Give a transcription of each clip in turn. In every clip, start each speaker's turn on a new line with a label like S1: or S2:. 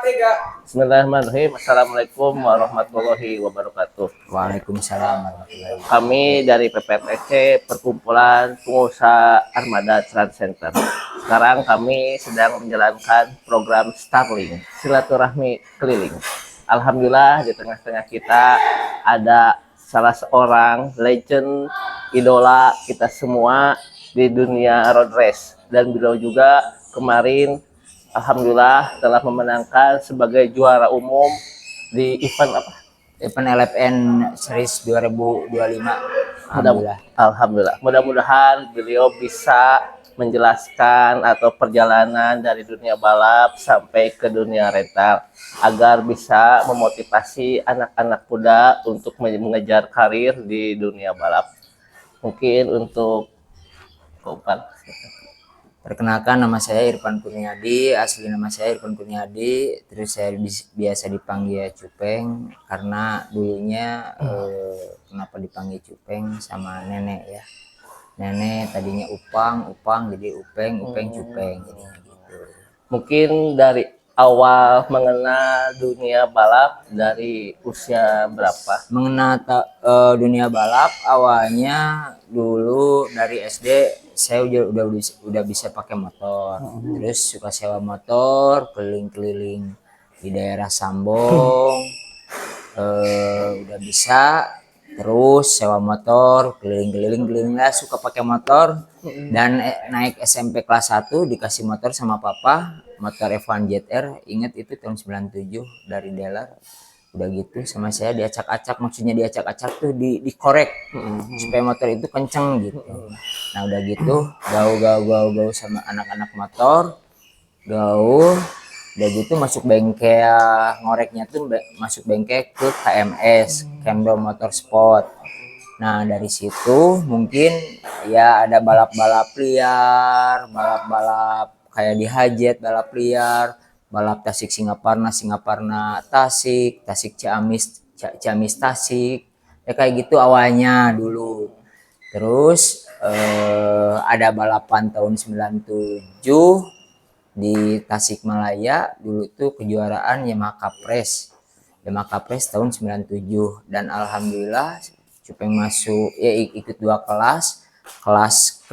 S1: Bismillahirrahmanirrahim. Assalamualaikum warahmatullahi wabarakatuh.
S2: Waalaikumsalam warahmatullahi wabarakatuh.
S1: Kami dari PPTC Perkumpulan Pengusaha Armada Trans Center. Sekarang kami sedang menjalankan program Starling, silaturahmi keliling. Alhamdulillah di tengah-tengah kita ada salah seorang legend, idola kita semua di dunia road race. Dan beliau juga kemarin alhamdulillah telah memenangkan sebagai juara umum di event apa?
S2: Event LFN Series 2025. Alhamdulillah.
S1: Alhamdulillah. Mudah-mudahan beliau bisa menjelaskan atau perjalanan dari dunia balap sampai ke dunia rental agar bisa memotivasi anak-anak muda untuk mengejar karir di dunia balap. Mungkin untuk Kopan.
S2: Perkenalkan, nama saya Irfan Kurniadi, asli nama saya Irfan Kurniadi, terus saya biasa dipanggil Cupeng karena dulunya kenapa dipanggil Cupeng sama nenek ya. Nenek tadinya Upang jadi Upeng, Cupeng jadinya gitu.
S1: Mungkin dari awal mengenal dunia balap dari usia berapa?
S2: Mengenal dunia balap awalnya dulu dari SD saya udah bisa pakai motor. Terus suka sewa motor keliling-keliling di daerah Sambong. Udah bisa terus sewa motor keliling-keliling lah, suka pakai motor. Dan naik SMP kelas 1 dikasih motor sama papa, motor F1 ZR, ingat itu tahun 97 dari dealer. Udah gitu sama saya diacak-acak, maksudnya diacak-acak tuh dikorek supaya motor itu kenceng gitu. Nah udah gitu gaul sama anak-anak motor, gaul. Udah gitu masuk bengkel, ngoreknya tuh masuk bengkel ke KMS, Kendo Motorsport. Nah dari situ mungkin ya ada balap-balap liar, balap-balap kayak di Hajet, balap liar, balap Tasik Singaparna Tasik, Tasik Ciamis Tasik, ya kayak gitu awalnya dulu. Terus ada balapan tahun 97 di Tasikmalaya, dulu tuh kejuaraan Yamaha Capres tahun 97, dan alhamdulillah Cupeng masuk ya ikut 2 kelas kelas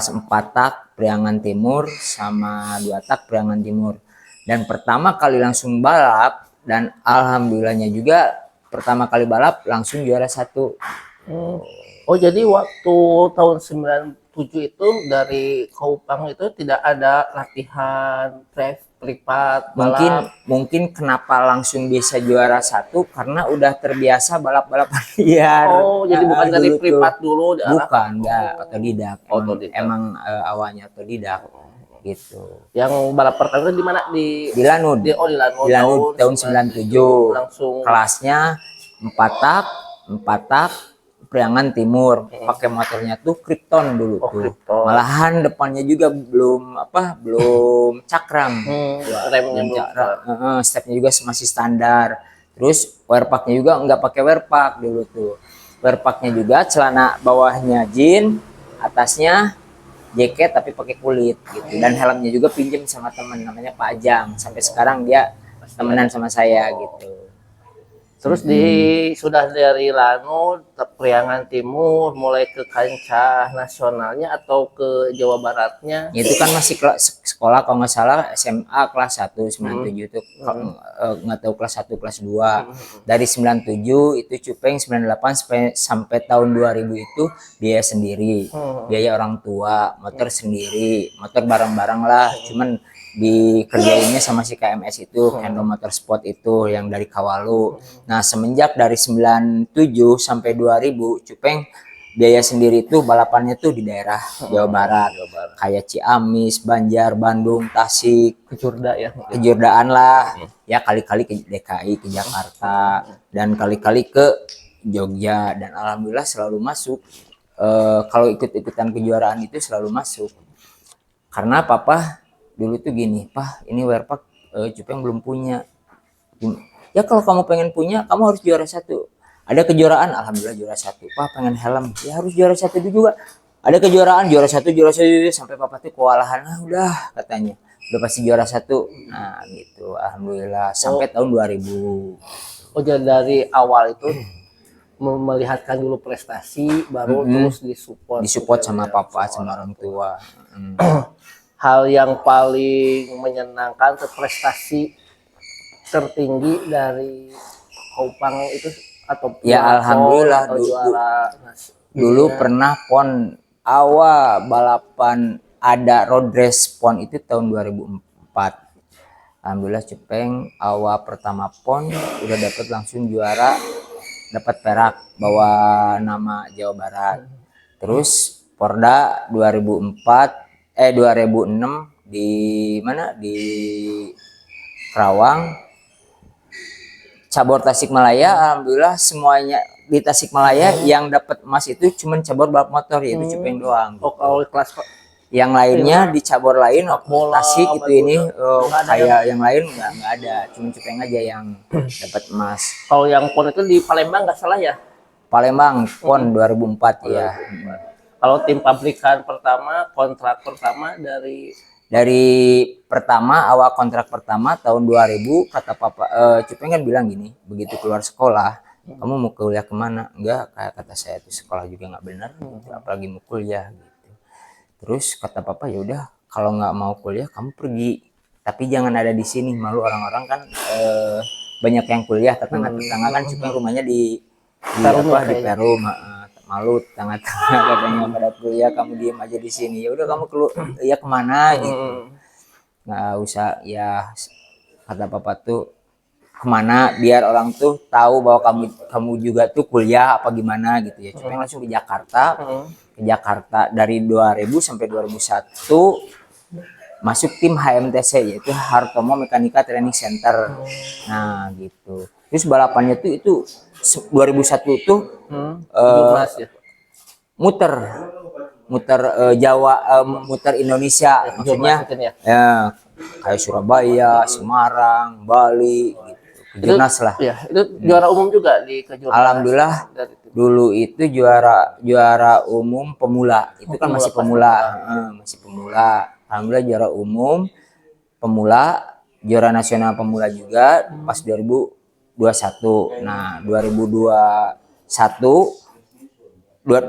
S2: 4 tak Priangan Timur sama 2 tak Priangan Timur. Dan pertama kali langsung balap, dan alhamdulillahnya juga pertama kali balap langsung juara 1.
S1: Oh jadi waktu tahun 97 itu dari Kaupang itu tidak ada latihan privat balap.
S2: Mungkin kenapa langsung bisa juara 1 karena udah terbiasa balap-balapan liar.
S1: Oh jadi bukan dari privat dulu?
S2: Bukan, enggak, otodidak. Emang awalnya otodidak gitu.
S1: Yang balap pertama di mana? Di
S2: Lanud.
S1: Di
S2: Lanud tahun 97. Langsung kelasnya 4 tak Priangan Timur. Pakai motornya tuh Krypton dulu tuh. Malahan depannya juga belum cakram.
S1: Remnya
S2: stepnya juga masih standar. Terus wearpacknya juga nggak pakai wearpack dulu tuh. Wearpacknya juga celana bawahnya jean, atasnya jaket tapi pakai kulit gitu. Dan helmnya juga pinjem sama teman namanya Pak Ajang. Sampai sekarang dia temenan sama saya gitu.
S1: Terus sudah dari Lanud, Priangan Timur, mulai ke kancah nasionalnya atau ke Jawa Baratnya?
S2: Itu kan masih sekolah kalau nggak salah SMA kelas 1 97 itu nggak tahu kelas 1 kelas 2. Dari 97 itu Cupeng 98 sampai tahun 2000 itu biaya sendiri, biaya orang tua, motor sendiri, motor bareng-bareng lah. Cuman dikerjainnya sama si KMS itu, Kendo Motorsport itu yang dari Kawalu. Nah semenjak dari 97 sampai 2000 Cupeng biaya sendiri tuh balapannya tuh di daerah Jawa Barat, kayak Ciamis, Banjar, Bandung, Tasik, kejurdaan lah ya, kali-kali ke DKI, ke Jakarta, dan kali-kali ke Jogja. Dan alhamdulillah selalu masuk. Kalau ikut-ikutan kejuaraan itu selalu masuk karena papa dulu tuh gini, Pak ini wearpack Cupeng belum punya. Ya kalau kamu pengen punya kamu harus juara 1. Ada kejuaraan, alhamdulillah juara 1. Pak pengen helm, ya harus juara 1 juga. Ada kejuaraan juara 1 sampai papa tuh kewalahan. Udah katanya udah pasti juara satu. Nah gitu, alhamdulillah sampai tahun 2000.
S1: Oh, jadi dari awal itu melihatkan dulu prestasi, baru terus
S2: Disupport sama
S1: ya,
S2: papa sama orang tua.
S1: Hal yang paling menyenangkan ke prestasi tertinggi dari Kopang itu atau
S2: Ya
S1: juara
S2: alhamdulillah
S1: atau juara
S2: dulu pernah pon awal balapan ada road race pon itu tahun 2004. Alhamdulillah Cepeng awal pertama pon udah dapet langsung juara, dapat perak bawa nama Jawa Barat. Terus Porda 2006 di mana di Kerawang. Cabur Tasikmalaya, alhamdulillah semuanya di Tasikmalaya yang dapat emas itu cuma cabur balap motor, yaitu Cepeng doang.
S1: Oh, kalau kelas
S2: yang lainnya di cabur lain,
S1: bola,
S2: Tasik itu ini kayak
S1: yang
S2: yang lain nggak ada, cuma Cepeng aja yang dapat emas.
S1: Kalau yang pon itu di Palembang nggak salah ya?
S2: Palembang pon 2004 ya.
S1: Kalau tim pabrikan pertama, kontrak pertama
S2: dari pertama awal kontrak pertama tahun 2000 kata papa Cepeng kan bilang gini, begitu keluar sekolah kamu mau kuliah kemana? Enggak, kayak kata saya tuh sekolah juga nggak benar, apalagi mau kuliah gitu. Terus kata papa ya udah kalau nggak mau kuliah kamu pergi, tapi jangan ada di sini, malu orang-orang kan banyak yang kuliah, tetangga-tetangga kan Cepeng rumahnya di Perum, malu tengah-tengah katanya pada kuliah kamu diem aja di sini, ya udah kamu keluar ya kemana gitu, nggak usah ya kata papa tuh kemana biar orang tuh tahu bahwa kamu juga tuh kuliah apa gimana gitu ya. Cuma langsung ke Jakarta dari 2000 sampai 2001 masuk tim HMTC yaitu Hartomo Mekanika Training Center. Nah gitu. Terus balapannya tuh itu 2001 tuh
S1: ya?
S2: muter Jawa, muter Indonesia, maksudnya ya kayak Surabaya, Semarang, Bali gitu. Kejurnas lah.
S1: Ya, itu juara umum juga di Kejurnas.
S2: Alhamdulillah dulu itu juara umum pemula. Itu kan masih pemula. Alhamdulillah juara umum pemula, juara nasional pemula juga pas 2021. Nah, 2021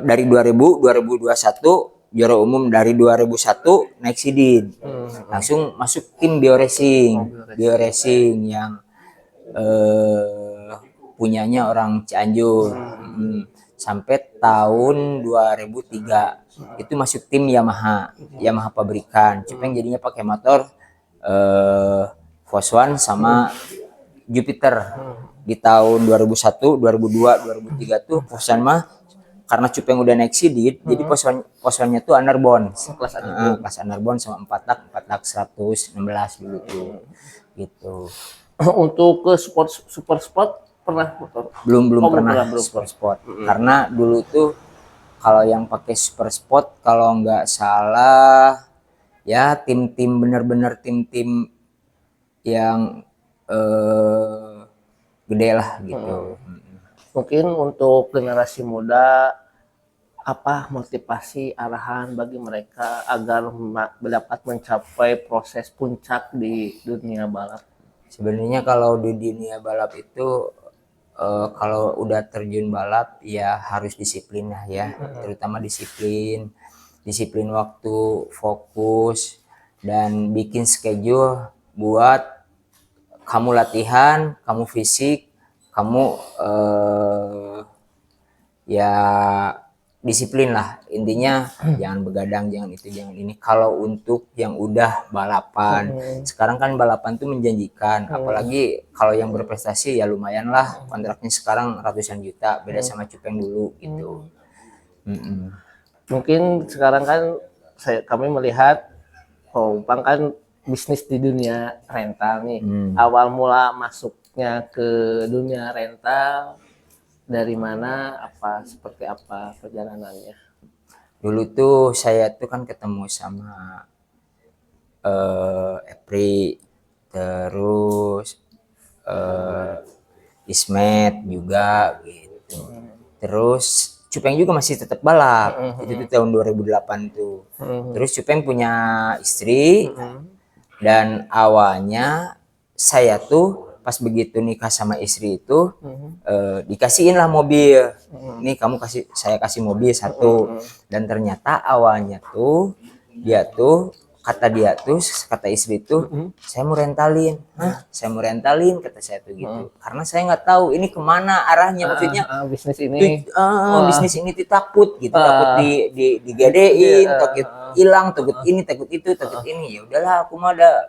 S2: dari 2021 juara umum, dari 2001 naik sidin. Langsung masuk tim bioracing yang punyanya orang Cianjur. Sampai tahun 2003 itu masuk tim Yamaha pabrikan. Cepeng jadinya pakai motor Foswan sama Jupiter. Di tahun 2001, 2002, 2003 tuh Foswan mah karena Cepeng udah naik sidit, jadi Foswannya tuh underbone, kelas underbone sama 4 tak 116 dulu tuh. Gitu.
S1: Untuk ke super sport pernah motor?
S2: Belum pernah super sport. Karena dulu tuh kalau yang pakai super sport kalau nggak salah ya tim-tim bener-bener tim-tim yang gede lah gitu.
S1: Mungkin untuk generasi muda apa motivasi arahan bagi mereka agar dapat mencapai proses puncak di dunia balap?
S2: Sebenarnya kalau di dunia balap itu kalau udah terjun balap ya harus disiplin lah ya, terutama disiplin waktu, fokus, dan bikin schedule buat kamu latihan, kamu fisik, kamu ya disiplin lah intinya. Jangan begadang, jangan itu, jangan ini. Kalau untuk yang udah balapan, sekarang kan balapan tuh menjanjikan, apalagi kalau yang berprestasi ya lumayan lah, kontraknya sekarang ratusan juta, beda sama Cepeng dulu gitu.
S1: Mungkin sekarang kan kami melihat Kopang kan bisnis di dunia rental nih. Awal mula masuknya ke dunia rental dari mana, seperti apa perjalanannya?
S2: Dulu tuh saya tuh kan ketemu sama Epri, terus Ismet juga gitu. Terus Cepeng juga masih tetap balap. Itu tuh tahun 2008 tuh. Terus Cepeng punya istri. Dan awalnya saya tuh pas begitu nikah sama istri itu dikasihin lah mobil. Ini kamu saya kasih mobil satu. Dan ternyata awalnya tuh kata istri tuh saya mau rentalin. Hah, saya mau rentalin kata saya tuh gitu. Karena saya nggak tahu ini kemana arahnya, maksudnya
S1: bisnis ini.
S2: bisnis ini tuh takut gitu, takut digadein, takut hilang, takut ini, takut itu, takut ini. Ya udahlah, aku mah ada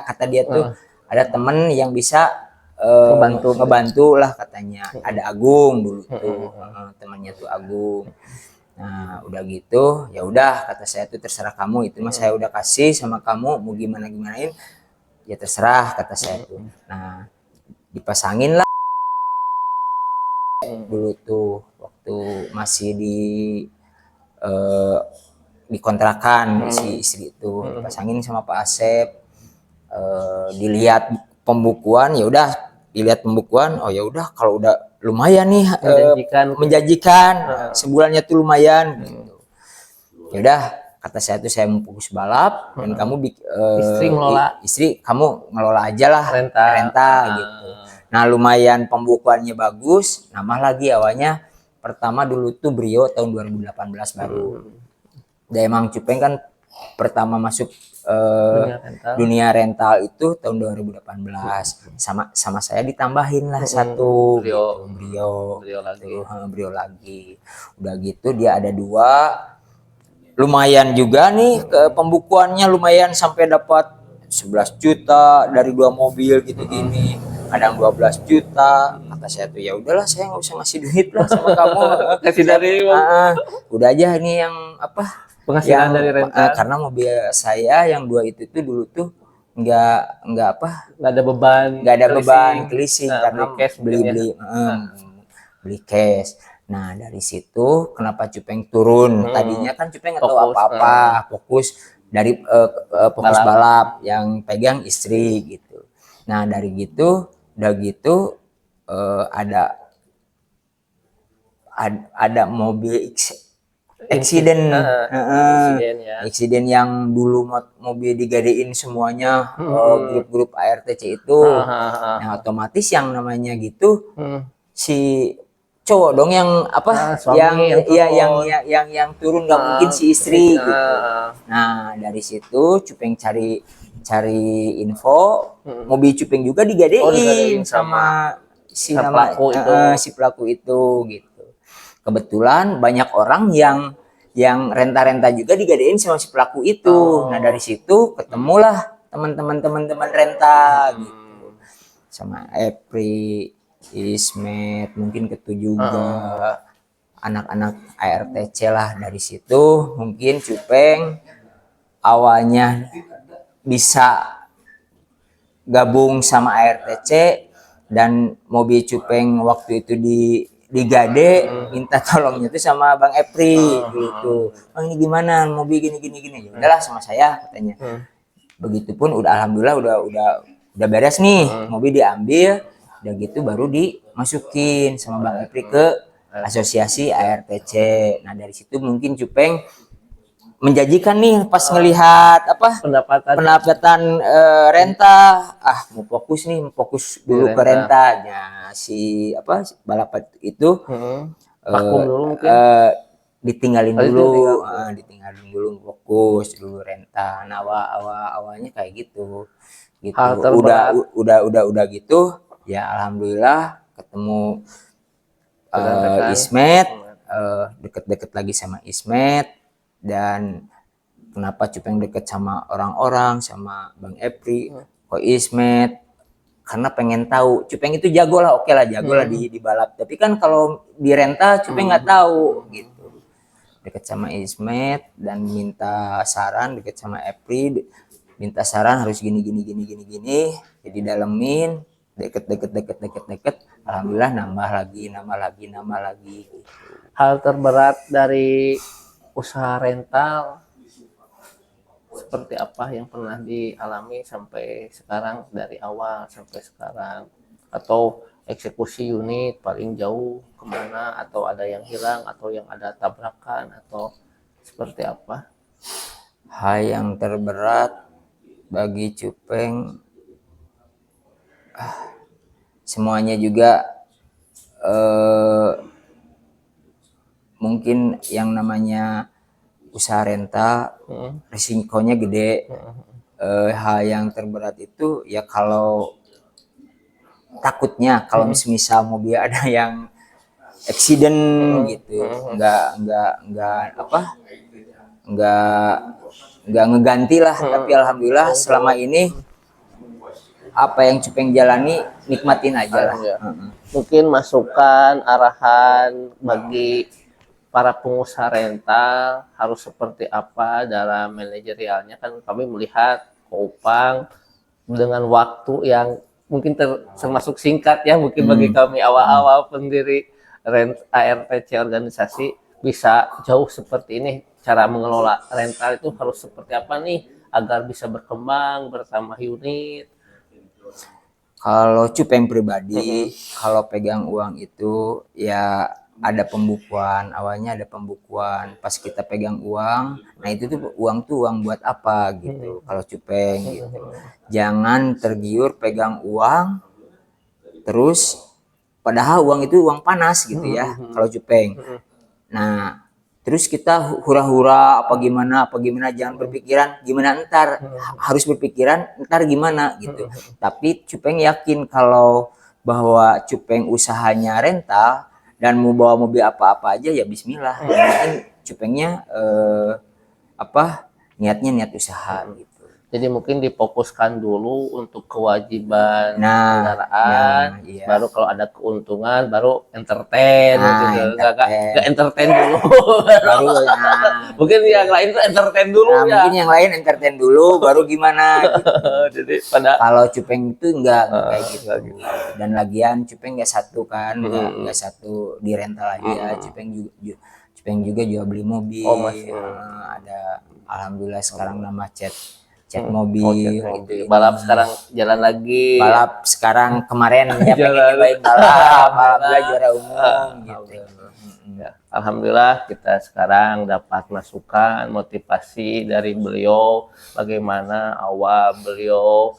S2: kata dia tuh ada temen yang bisa ngebantu lah katanya. Ada Agung dulu tuh, temannya tuh Agung. Nah udah gitu, ya udah kata saya tuh terserah kamu, itu mah saya udah kasih sama kamu, mau gimanain ya terserah kata saya tuh. Nah dipasangin lah dulu tuh waktu masih di kontrakan si istri itu, dipasangin sama Pak Asep. Dilihat pembukuan, ya udah dilihat pembukuan, oh ya udah kalau udah lumayan nih menjanjikan sebulannya tuh lumayan gitu. Ya udah kata saya tuh saya mau fokus balap dan kamu istri kamu ngelola aja lah rental gitu. Nah lumayan pembukuannya bagus, nambah lagi awalnya pertama dulu tuh Brio tahun 2018 baru. Dan emang Cupeng kan pertama masuk dunia rental itu tahun 2018. Sama saya ditambahin lah satu Brio lagi. Udah gitu dia ada 2. Lumayan juga nih ke pembukuannya, lumayan sampai dapat 11 juta dari 2 mobil gitu gini. Kadang 12 juta. Kata saya tuh ya udahlah, saya nggak usah ngasih duit lah sama kamu.
S1: Kasih dari
S2: udah aja ini yang apa?
S1: Penghasilan dari rental.
S2: Karena mobil saya yang 2 itu tuh dulu tuh nggak
S1: ada beban
S2: leasing karena beli cash. Nah dari situ kenapa Cupeng turun, tadinya kan Cupeng nggak tahu apa-apa, fokus dari fokus balap yang pegang istri gitu. Nah dari gitu udah gitu ada mobil Eksiden yang dulu mobil digadein semuanya, grup-grup ARTC itu. Nah otomatis yang namanya gitu si cowok dong yang apa yang turun, nggak mungkin si istri gitu. Nah dari situ Cupeng cari info, mobil Cupeng juga digadein sama si pelaku itu gitu. Kebetulan banyak orang yang renta juga digadein sama si pelaku itu. Nah dari situ ketemulah teman-teman renta gitu, sama Epri, Ismet, mungkin Ketu juga, anak-anak ARTC lah. Dari situ mungkin Cupeng awalnya bisa gabung sama ARTC, dan mobil Cupeng waktu itu digade minta tolongnya tuh sama Bang Epri gitu. Bang ini gimana mobil gini. Ya udahlah sama saya katanya. Begitupun udah alhamdulillah udah beres nih, mobil diambil, udah gitu baru dimasukin sama Bang Epri ke asosiasi ARTC. Nah dari situ mungkin Cupeng menjanjikan nih pas ngelihat apa pendapatan renta, mau fokus dulu ke rentanya si balapan itu.
S1: Vakum dulu mungkin.
S2: Ditinggalin dulu, fokus dulu renta. Nah awalnya kayak gitu. Udah gitu ya alhamdulillah ketemu Ismet, deket-deket lagi sama Ismet. Dan kenapa Cupeng deket sama orang-orang, sama Bang Epri, kok Ismet, karena pengen tahu Cupeng itu jago lah, oke lah jago lah di balap, tapi kan kalau di renta Cupeng nggak tahu gitu. Deket sama Ismet dan minta saran, deket sama Epri minta saran harus gini, jadi dalemin, deket, alhamdulillah nambah lagi gitu.
S1: Hal terberat dari usaha rental seperti apa yang pernah dialami sampai sekarang, dari awal sampai sekarang, atau eksekusi unit paling jauh kemana, atau ada yang hilang, atau yang ada tabrakan, atau seperti apa?
S2: Hal yang terberat Bagi Cupeng semuanya juga mungkin yang namanya usaha rental risikonya gede. Hal yang terberat itu ya kalau takutnya kalau misal mobil ada yang accident gitu, nggak ngeganti lah. Tapi alhamdulillah selama ini apa yang Cupeng jalani nikmatin aja lah.
S1: Mungkin masukan arahan bagi para pengusaha rental harus seperti apa dalam manajerialnya, kan kami melihat Kopang dengan waktu yang mungkin termasuk singkat ya, mungkin bagi kami awal-awal pendiri ARTC organisasi bisa jauh seperti ini. Cara mengelola rental itu harus seperti apa nih agar bisa berkembang bertambah unit?
S2: Kalau Cupeng pribadi, kalau pegang uang itu ya ada pembukuan. Awalnya ada pembukuan. Pas kita pegang uang, nah itu tuh uang buat apa gitu. Kalau Cupeng gitu. Jangan tergiur pegang uang, terus padahal uang itu uang panas gitu ya. Kalau Cupeng. Nah, terus kita hura-hura apa gimana, jangan berpikiran gimana ntar, harus berpikiran ntar gimana gitu. Tapi Cupeng yakin kalau bahwa Cupeng usahanya rental dan mau bawa mobil apa-apa aja ya bismillah. Yang penting Cupengnya niatnya niat usaha gitu.
S1: Jadi mungkin difokuskan dulu untuk kewajiban kendaraan,
S2: iya.
S1: baru kalau ada keuntungan baru entertain gitu. Enggak entertain dulu.
S2: Baru
S1: mungkin yang lain tuh entertain dulu ya.
S2: Mungkin yang lain entertain dulu baru gimana gitu.
S1: Jadi
S2: kalau Cupeng itu enggak kayak gitu. Dan lagian Cupeng enggak satu kan, enggak satu di rental aja. Cupeng juga jual beli mobil. Ada alhamdulillah sekarang nama cat mobil.
S1: Balap sekarang jalan lagi.
S2: Balap sekarang kemarin ya pengen nyobain balap juara umum gitu.
S1: Ya, alhamdulillah kita sekarang dapat masukan motivasi dari beliau bagaimana awal beliau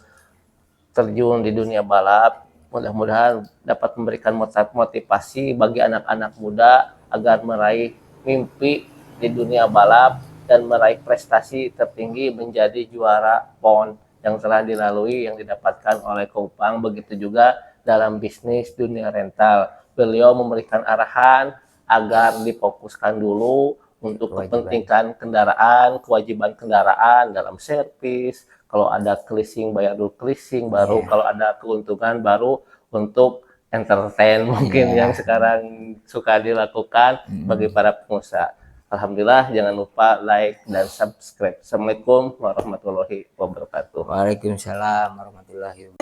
S1: terjun di dunia balap. Mudah-mudahan dapat memberikan motivasi bagi anak-anak muda agar meraih mimpi di dunia balap dan meraih prestasi tertinggi menjadi juara PON yang telah dilalui yang didapatkan oleh Kopang. Begitu juga dalam bisnis dunia rental. Beliau memberikan arahan agar difokuskan dulu untuk kepentingan kendaraan, kewajiban kendaraan dalam servis. Kalau ada leasing bayar dulu leasing, baru kalau ada keuntungan baru untuk entertain mungkin yang sekarang suka dilakukan bagi para pengusaha. Alhamdulillah, jangan lupa like dan subscribe. Assalamualaikum warahmatullahi wabarakatuh.
S2: Waalaikumsalam warahmatullahi wabarakatuh.